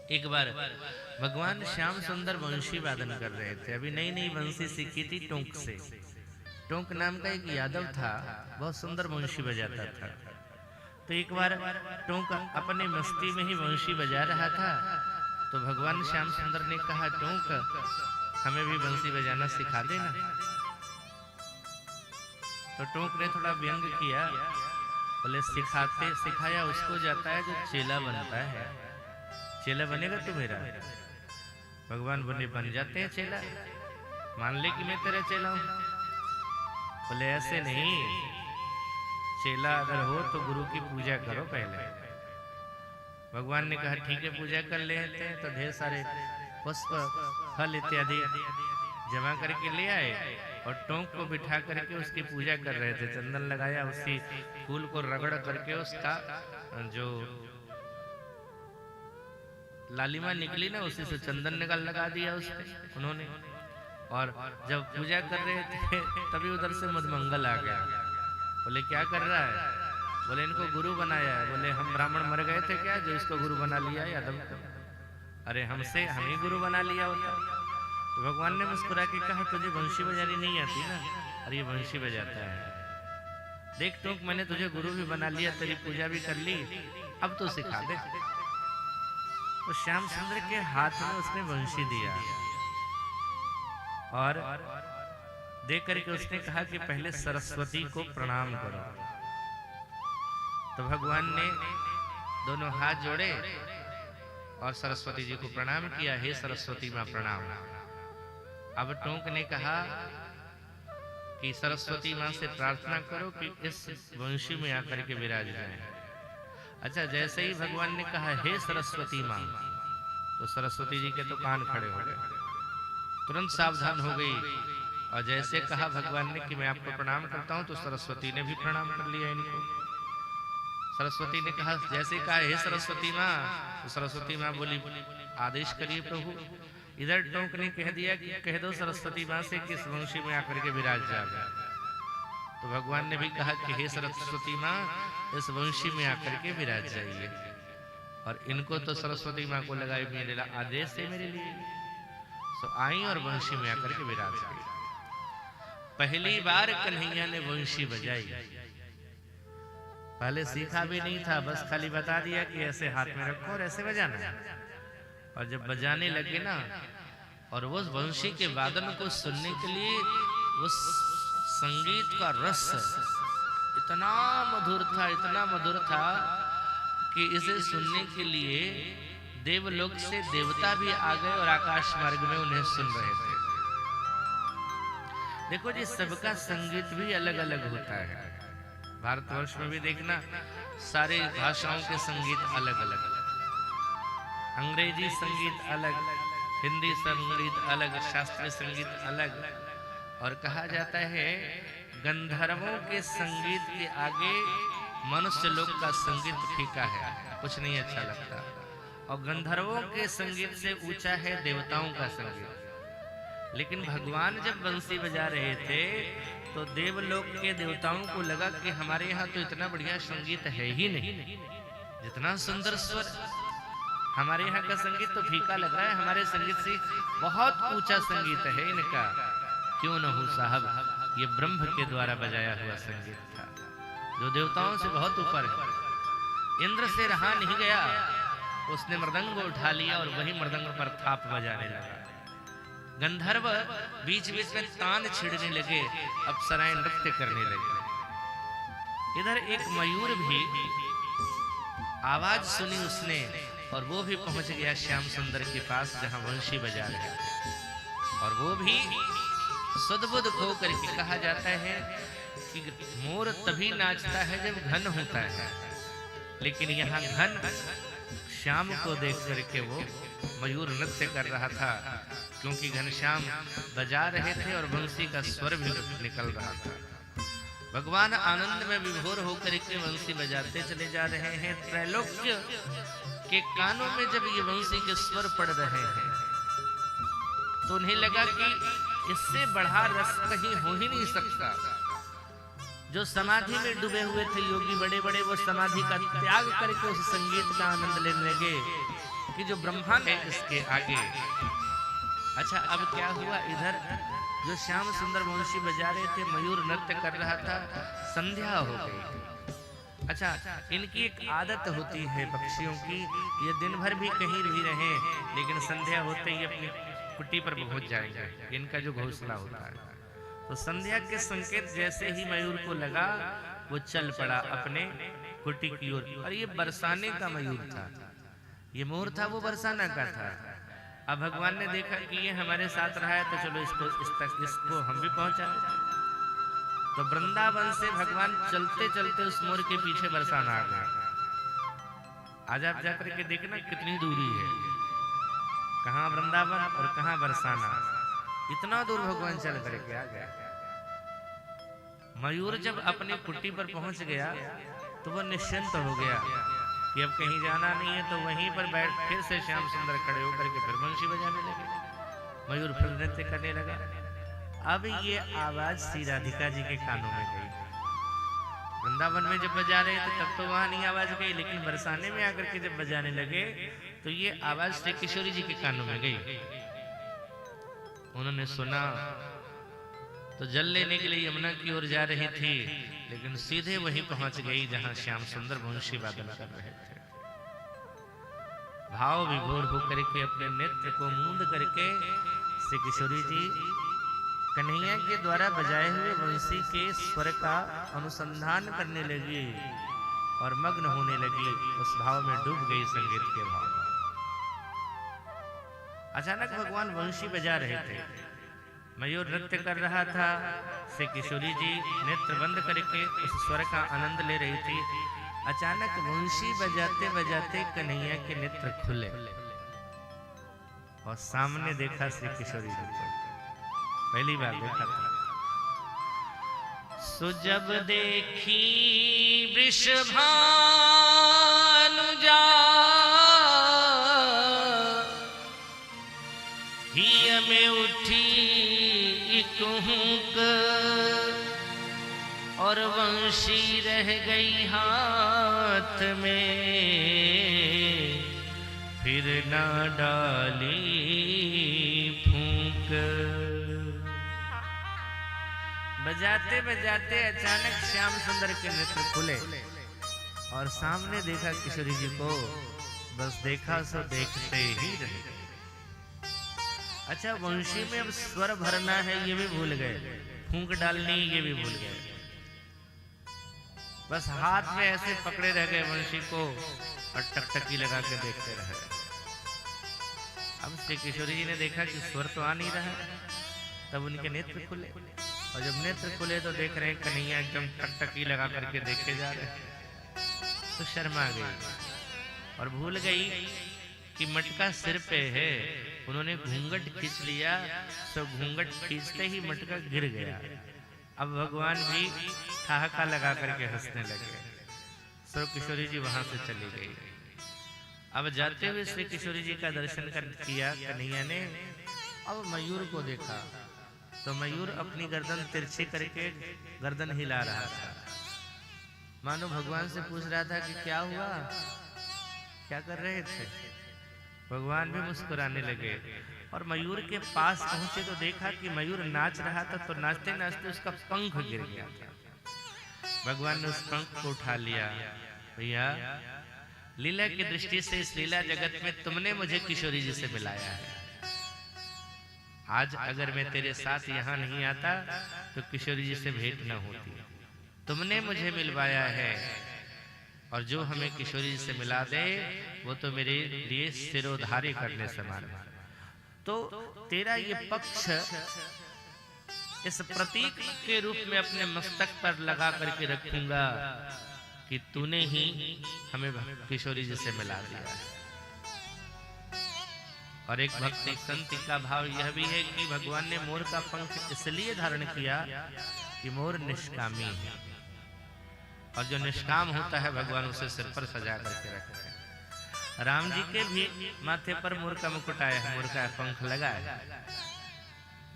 एक बार भगवान श्याम सुंदर वंशी वादन कर रहे थे। अभी नई नई वंशी सीखी थी टोंक से। टोंक नाम का एक यादव था, बहुत सुंदर वंशी बजाता था। तो एक बार टोंक अपने मस्ती में ही वंशी बजा रहा था, तो भगवान श्याम सुंदर ने कहा, टोंक हमें भी वंशी बजाना सिखा देना। तो टोंक ने थोड़ा व्यंग किया, बोले सिखाया उसको जाता है जो चेला बनता है। चेला बनेगा तू मेरा? भगवान बोले बन जाते हैं चेला, मान ले कि मैं तेरा चेला हूं। बोले ऐसे नहीं, चेला अगर हो तो गुरु की पूजा करो पहले। भगवान ने कहा ठीक है पूजा कर लेते हैं। तो ढेर सारे पुष्प फल इत्यादि जमा करके ले आए और टोंक को बिठा करके उसकी पूजा कर रहे थे। चंदन लगाया, उसी फूल को रगड़ करके उसका जो लालिमा निकली ना, उसी से चंदन निकाल लगा दिया उस पे उन्होंने। और जब पूजा कर रहे थे तभी उधर से मधुमंगल आ गया। बोले क्या कर रहा है? बोले इनको गुरु बनाया है। बोले हम ब्राह्मण मर गए थे क्या जो इसको गुरु बना लिया यादव को? अरे हम ही गुरु बना लिया होता। तो भगवान ने मुस्कुरा के कहा तुझे वंशी बजानी नहीं आती ना? अरे ये वंशी बजाता है। देख टोंक, मैंने तुझे गुरु भी बना लिया, तेरी पूजा भी कर ली, अब तो सिखा दे। तो श्याम सुंदर के हाथ में उसने वंशी दिया और दे करके उसने कहा कि पहले सरस्वती को प्रणाम करो। तो भगवान ने दोनों हाथ जोड़े और सरस्वती जी को प्रणाम किया। हे सरस्वती मां प्रणाम। अब टोंक ने कहा कि सरस्वती मां से प्रार्थना करो कि इस वंशी में आकर के विराज जाए। अच्छा, जैसे ही भगवान ने कहा हे सरस्वती मां, तो सरस्वती जी के तो कान खड़े हो गए, तुरंत सावधान हो गई। और जैसे कहा भगवान ने कि मैं आपको प्रणाम करता हूं, तो सरस्वती ने भी प्रणाम कर लिया इनको। सरस्वती ने कहा, जैसे कहा हे सरस्वती मां, तो सरस्वती मां बोली आदेश करिए प्रभु। इधर टोंक ने कह दिया कि कह दो सरस्वती मां से किस वंशी में आकर के विराज जाए। तो भगवान ने भी कहा कि हे सरस्वती मां, इस वंशी में आकर के विराज जाइए। और इनको तो सरस्वती मां को लगा मेरे आदेश है मेरे लिए, सो आई और वंशी में आकर के विराज गई। पहली बार कन्हैया ने वंशी बजाई। पहले सीखा भी नहीं था, बस खाली बता दिया कि ऐसे हाथ में रखो और ऐसे बजाना है। और जब बजाने लगे ना, और वो वंशी के वादन को सुनने के लिए उस संगीत का रस इतना मधुर था, इतना मधुर था कि इसे सुनने के लिए देवलोक से देवता भी आ गए और आकाश मार्ग में उन्हें सुन रहे थे। देखो जी, सबका संगीत भी अलग अलग होता है। भारतवर्ष में भी देखना, सारे भाषाओं के संगीत अलग अलग। अंग्रेजी संगीत अलग, हिंदी संगीत अलग, शास्त्रीय संगीत अलग। और कहा जाता है गंधर्वों के संगीत के आगे मनुष्य लोग का संगीत फीका है, कुछ नहीं अच्छा लगता। और गंधर्वों के संगीत से ऊंचा है देवताओं का संगीत। लेकिन भगवान जब बंसी बजा रहे थे तो देवलोक के देवताओं को लगा कि हमारे यहाँ तो इतना बढ़िया संगीत है ही नहीं, जितना सुंदर स्वर। हमारे यहाँ का संगीत तो फीका लग रहा है, हमारे संगीत से बहुत ऊंचा संगीत है इनका। क्यों न हो साहब, ये ब्रह्म के द्वारा बजाया हुआ संगीत था जो देवताओं से बहुत ऊपर है। इंद्र से रहा नहीं गया, उसने मृदंग उठा लिया और वही मृदंग पर थाप बजाने लगा। गंधर्व बीच बीच में तान छिड़ने लगे, अप्सराएं नृत्य करने लगे। इधर एक मयूर भी आवाज सुनी उसने, और वो भी पहुंच गया श्याम सुंदर के पास जहां वंशी बजा रहे थे। और वो भी सद्बुद्ध खो करके, कहा जाता है कि मोर तभी नाचता है जब घन होता है, लेकिन यहाँ घन श्याम को देख करके वो मयूर नृत्य कर रहा था, क्योंकि घनश्याम बजा रहे थे और बंसी का स्वर भी निकल रहा था। भगवान आनंद में विभोर होकर के बंसी बजाते चले जा रहे हैं। त्रैलोक्य के कानों में जब ये बंसी के स्वर पड़ रहे हैं तो उन्हें लगा कि इससे बढ़ा रस कहीं हो ही नहीं सकता। जो समाधि में डूबे हुए थे योगी बड़े बड़े, वो समाधि का त्याग करके उस संगीत का आनंद लेने लगे। कि जो ब्रह्मांड है इसके आगे। अच्छा, अब क्या हुआ, इधर जो श्याम सुंदर वंशी बजा रहे थे, मयूर नृत्य कर रहा था, संध्या हो गई। अच्छा, इनकी एक आदत होती है पक्षियों की, ये दिन भर भी कहीं भी रहें लेकिन संध्या होते ही अपनी कुटी पर पहुंच जाएंगे, इनका जो घोंसला होता है। तो संध्या के संकेत जैसे ही मयूर को लगा, वो चल पड़ा अपने कुटी की ओर। और ये बरसाने का मयूर था, ये मोर था वो बरसाना का था। अब भगवान ने देखा कि ये हमारे साथ रहा है, तो चलो इसको हम भी पहुंचा देते। तो वृंदावन से भगवान चलते चलते उस मोर के पीछे बरसाना आ गया। आज आप जाकर के देखना कितनी दूरी है, कहाँ वृंदावन और कहाँ बरसाना, इतना दूर भगवान चल करके आ गया। मयूर जब अपनी कुटी पर पहुंच गया तो वह निश्चिंत हो गया कि अब कहीं जाना नहीं है, तो वहीं पर बैठ फिर से श्याम सुंदर खड़े होकर के फिर बंशी बजाने लगे। मयूर फिर नृत्य करने लगा। अब ये आवाज श्री राधिका जी के कानों में गई। वृंदावन में जब बजा रहे थे तब तो वहां नहीं आवाज गई, लेकिन बरसाने में आकर के जब बजाने लगे तो ये आवाज श्री किशोरी जी के कानों में गई। उन्होंने सुना तो जल लेने के लिए यमुना की ओर जा रही थी, लेकिन सीधे वहीं पहुंच गई जहां श्याम सुंदर वंशी वादन कर रहे थे। भाव विभोर होकर के अपने नेत्र को मूंद करके श्री किशोरी जी कन्हैया के द्वारा बजाए हुए वंशी के स्वर का अनुसंधान करने लगी और मग्न होने लगी, उस भाव में डूब गई, संगीत के भाव में। अचानक भगवान वंशी बजा रहे थे, मयूर नृत्य कर रहा था, श्री किशोरी जी नेत्र बंद करके उस स्वर का आनंद ले रही थी। अचानक वंशी बजाते बजाते कन्हैया के नेत्र खुले और सामने देखा श्री किशोरी जी को, पहली बार देखा था। सो जब देखी वृषभानुजा हिय में उठी कुहुक और वंशी रह गई हाथ में, फिर ना डाली फूंक। बजाते बजाते अचानक श्याम सुंदर के नेत्र खुले और सामने देखा किशोरी जी को, बस देखा सो देखते ही रहे। अच्छा, वंशी में अब स्वर भरना है ये भी भूल गए, फूंक डालनी ये भी भूल गए, बस हाथ में ऐसे पकड़े रह गए वंशी को और टकटकी लगा के देखते रहे। अब श्री किशोरी जी ने देखा कि स्वर तो आ नहीं रहा, तब उनके नेत्र खुले और जब नेत्र खुले तो देख रहे हैं कन्हैया एकदम टकटकी लगा करके देखे जा रहे, तो शर्मा गई और भूल गई कि मटका सिर पे है। उन्होंने घूंघट खींच लिया, तो घूंघट खींचते ही मटका गिर गया। अब भगवान भी ठहाका लगा करके हंसने लगे। सो किशोरी जी वहां से चली गई। अब जाते हुए श्री किशोरी जी का दर्शन कर किया कन्हैया ने। अब मयूर को देखा तो मयूर अपनी गर्दन तिरछी करके गर्दन हिला रहा था, मानो भगवान से पूछ रहा था कि क्या हुआ, क्या कर रहे थे। भगवान भी मुस्कुराने लगे और मयूर के पास पहुंचे तो देखा कि मयूर नाच रहा था, तो नाचते नाचते उसका पंख गिर गया था। भगवान ने उस पंख को उठा लिया। भैया, लीला की दृष्टि से इस लीला जगत में तुमने मुझे किशोरी जी से मिलाया है। आज अगर मैं तेरे साथ यहाँ नहीं आता तो किशोरी जी से भेंट न होती। तुमने मुझे मिलवाया है और जो हमें किशोरी जी से मिला दे वो तो मेरे लिए सिरोधारी करने समान है। तो तेरा ये पक्ष इस प्रतीक के रूप में अपने मस्तक पर लगा करके रखूंगा कि तूने ही हमें किशोरी जी से मिला दिया है। और एक भक्ति संत का भाव यह भी है कि भगवान ने मोर का पंख इसलिए धारण किया कि मोर निष्कामी है, और जो निष्काम होता है भगवान उसे सिर पर सजा करके रखते हैं। राम जी के भी माथे पर मोर का मुकुट आया है, मोर का पंख लगा है।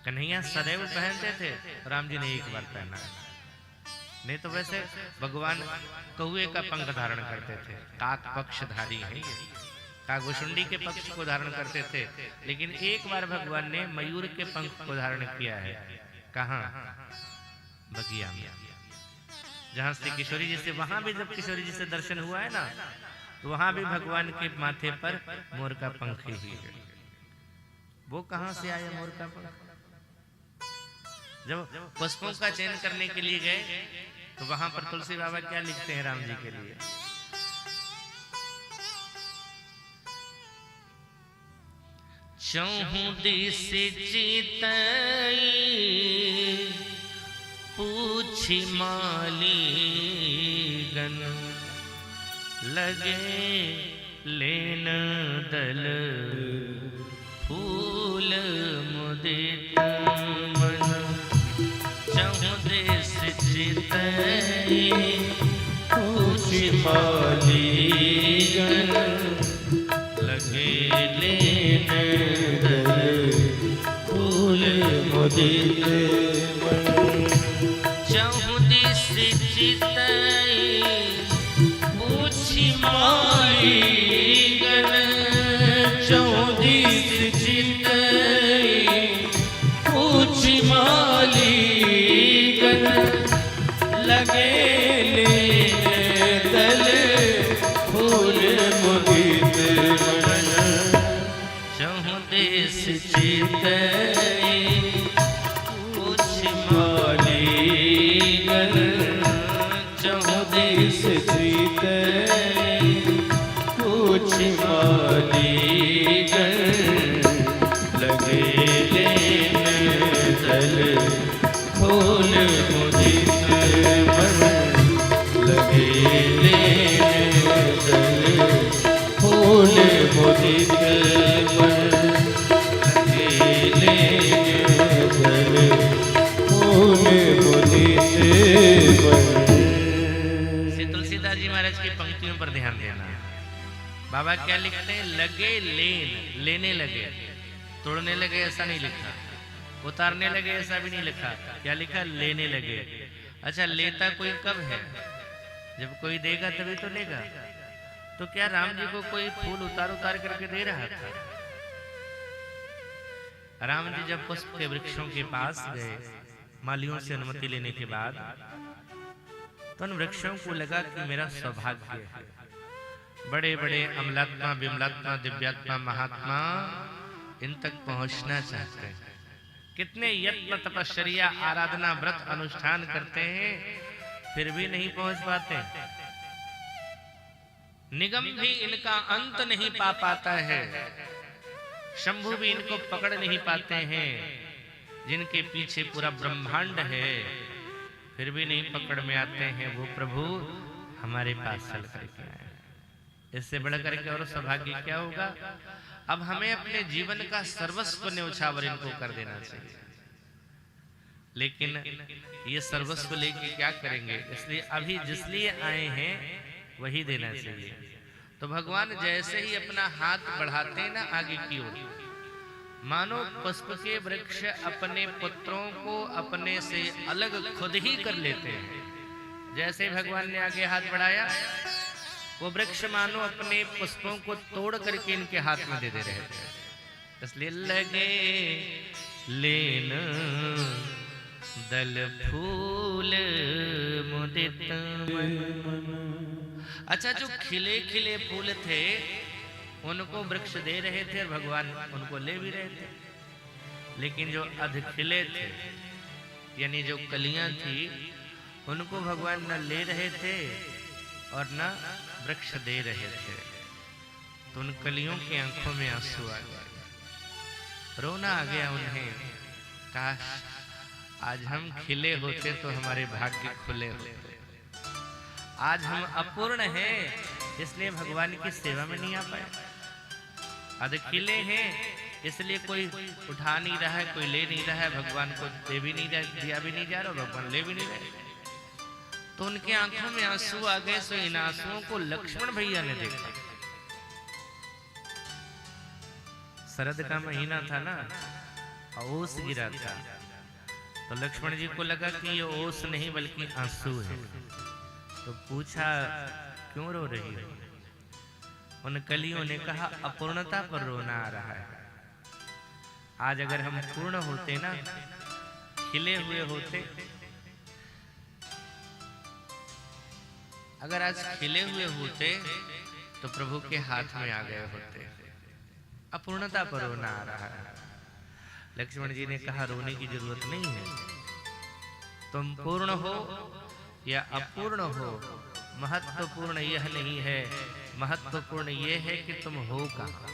कन्हैया सदैव पहनते थे, राम जी ने एक बार पहना, नहीं तो वैसे भगवान कौवे का पंख धारण करते थे। काक पक्षधारी है ये, कागुशुंडी के पक्ष को धारण करते थे, लेकिन एक बार भगवान ने मयूर के पंख को धारण किया है। कहाँ? बगिया में, जहां से किशोरी जी से, वहां भी जब किशोरी जी से दर्शन हुआ है ना, तो वहां भी भगवान के माथे पर मोर का पंख ही है। वो कहां से आया मोर का पंख? जब पुष्पों का चयन करने के लिए गए तो वहां पर तुलसी बाबा क्या लिखते हैं राम जी के लिए? चौहु दिस चितई पूछी माली गन, लगे लेन दल फूल मुदित मन। चौहु दिस चितई पूछी माली गन, लगे लेन दल फूल मुदित मन। चौहु दिस चितई पूछी माली गन, चौहु दिस चितई पूछी माली गन, लगे लेन दल फूल मुदित मन। चौहु दिस चितई पूछी माली गन, चौहु दिस चितई पूछी माली गन, लगे लेन दल फूल मुदित मन। लगे लेन दल फूल मुदित मन। लगे लेन दल फूल मुदित मन। श्री तुलसीदास जी महाराज की पंक्तियों पर ध्यान देना। बाबा क्या लिखते हैं? लगे लेन, लेने लगे, तोड़ने लगे ऐसा नहीं लिखा, उतारने लगे ऐसा भी नहीं लिखा। क्या लिखा? लेने लगे। अच्छा, लेता कोई कब है? जब कोई देगा तभी तो लेगा। तो क्या राम जी को कोई फूल उतार उतार करके दे रहा था? राम जी जब पुष्प के वृक्षों के पास गए, मालियों से अनुमति लेने के बाद, तो उन वृक्षों को लगा कि मेरा सौभाग्य है। बड़े बड़े अमलात्मा, विमलात्मा, दिव्यात्मा, महात्मा इन तक पहुंचना चाहते हैं। कितने यत्न, तपश्चर्या, आराधना, व्रत, अनुष्ठान करते हैं, फिर भी नहीं पहुंच पाते। निगम भी इनका अंत नहीं पा पाता है, शंभु भी इनको पकड़ नहीं पाते हैं। जिनके पीछे पूरा ब्रह्मांड है, फिर भी नहीं पकड़ में आते हैं, वो प्रभु हमारे पास चल करके आए। इससे बढ़कर के और सौभाग्य क्या होगा? अब हमें अपने जीवन का सर्वस्व न्यौछावर इनको कर देना चाहिए। लेकिन ये सर्वस्व लेके क्या करेंगे? इसलिए अभी जिस लिए आए हैं वही देना चाहिए। तो भगवान जैसे ही अपना हाथ बढ़ाते हैं ना आगे की ओर, मानो पुष्प के वृक्ष अपने पुत्रों को अपने से अलग खुद ही कर लेते हैं। जैसे भगवान ने आगे हाथ बढ़ाया, वो वृक्ष मानो अपने पुष्पों को तोड़ करके इनके हाथ में दे रहे थे। इसलिए लगे लेन दल फूल मुदित मन। अच्छा, जो खिले खिले फूल थे उनको वृक्ष दे रहे थे और भगवान उनको ले भी रहे थे, लेकिन जो अधखिले थे, यानी जो कलियां थी, उनको भगवान न ले रहे थे और न वृक्ष दे रहे थे। तो उन कलियों की आंखों में आंसू आ गए, रोना आ गया उन्हें। काश आज हम खिले होते तो हमारे भाग्य खुले होते। आज हम अपूर्ण हैं, इसलिए भगवान की सेवा में नहीं आ पाए। अधखिले हैं, इसलिए कोई उठा नहीं रहा है, कोई ले नहीं रहा है, भगवान को दे भी नहीं रहा, दिया भी नहीं जा रहा, भगवान ले भी नहीं रहे। तो उनके आंखों में आंसू आ गए। सो इन आंसुओं को लक्ष्मण भैया ने देखा। शरद का महीना था ना, ओस गिरा था, तो लक्ष्मण जी को लगा कि ये ओस नहीं बल्कि आंसू है। तो पूछा, क्यों रो रही हो? उन कलियों ने कहा अपूर्णता पर रोना आ रहा है। आज अगर हम पूर्ण होते ना, खिले हुए होते, अगर आज खिले हुए होते तो प्रभु के हाथ में आ गए होते। अपूर्णता पर रोना आ रहा है। लक्ष्मण जी ने कहा रोने की जरूरत नहीं है, तुम पूर्ण हो या अपूर्ण हो, महत्वपूर्ण यह नहीं है, महत्वपूर्ण यह है कि तुम हो कहां।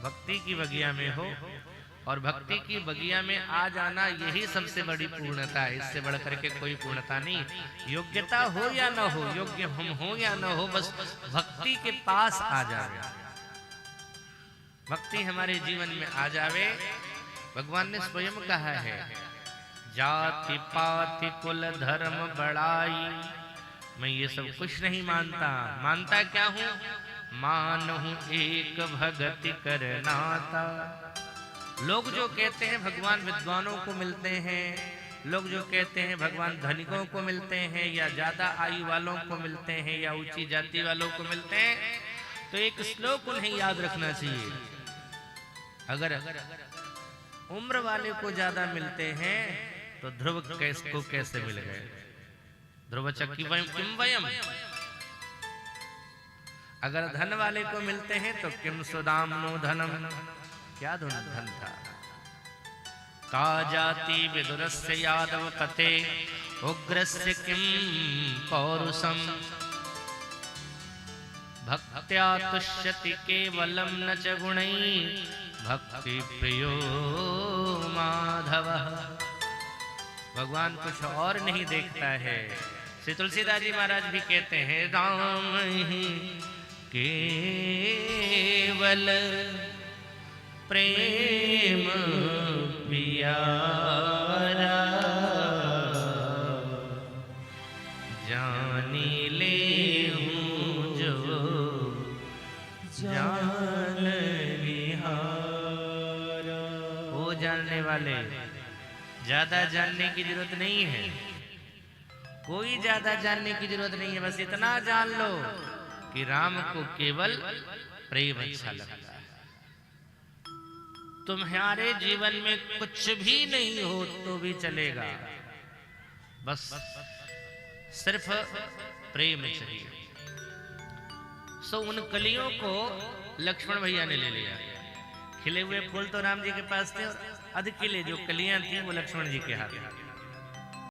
भक्ति की बगिया में हो, और भक्ति की बगिया में आ जाना यही सबसे बड़ी पूर्णता है। इससे बढ़कर के कोई पूर्णता नहीं। योग्यता हो या न हो, योग्य हम हो या न हो, बस भक्ति के पास आ जावे, भक्ति हमारे जीवन में आ जावे। भगवान ने स्वयं कहा है, जाति पाति कुल धर्म बड़ाई, मैं ये सब कुछ नहीं मानता। मानता क्या हूं? मानहूं एक भगति करनाता। लोग जो कहते हैं भगवान विद्वानों को मिलते हैं, लोग जो कहते हैं भगवान धनिकों को मिलते हैं, या ज्यादा आयु वालों को मिलते हैं, या ऊंची जाति वालों को मिलते हैं, तो एक श्लोक उन्हें याद रखना चाहिए। अगर उम्र वाले को ज्यादा मिलते हैं तो ध्रुव को कैसे मिल गए? ध्रुव चक्की किम वयम। अगर धन वाले को मिलते हैं तो किम सुदाम्नो धनम, क्या धन था। का जाति विदुरस्य यादव कते, उग्रस्य किम पौरुषम, भक्त्या तुष्यति केवलम न च गुणै, भक्ति प्रियो माधव। भगवान कुछ और नहीं देखता है। श्री तुलसीदास जी महाराज भी कहते हैं, राम ही केवल प्रेम प्यारा, जानी ले हूँ जो जान निहारा। वो जानने वाले, ज्यादा जानने की जरूरत नहीं है, कोई ज्यादा जानने की जरूरत नहीं है। बस इतना जान लो कि राम को केवल प्रेम अच्छा लगता है। तुम्हारे जीवन में कुछ भी नहीं हो तो भी चलेगा, बस सिर्फ प्रेम चाहिए। सो उन कलियों को लक्ष्मण भैया ने ले लिया। खिले हुए फूल तो राम जी के पास थे, और अध खिले जो कलियां थी वो लक्ष्मण जी के हाथ में।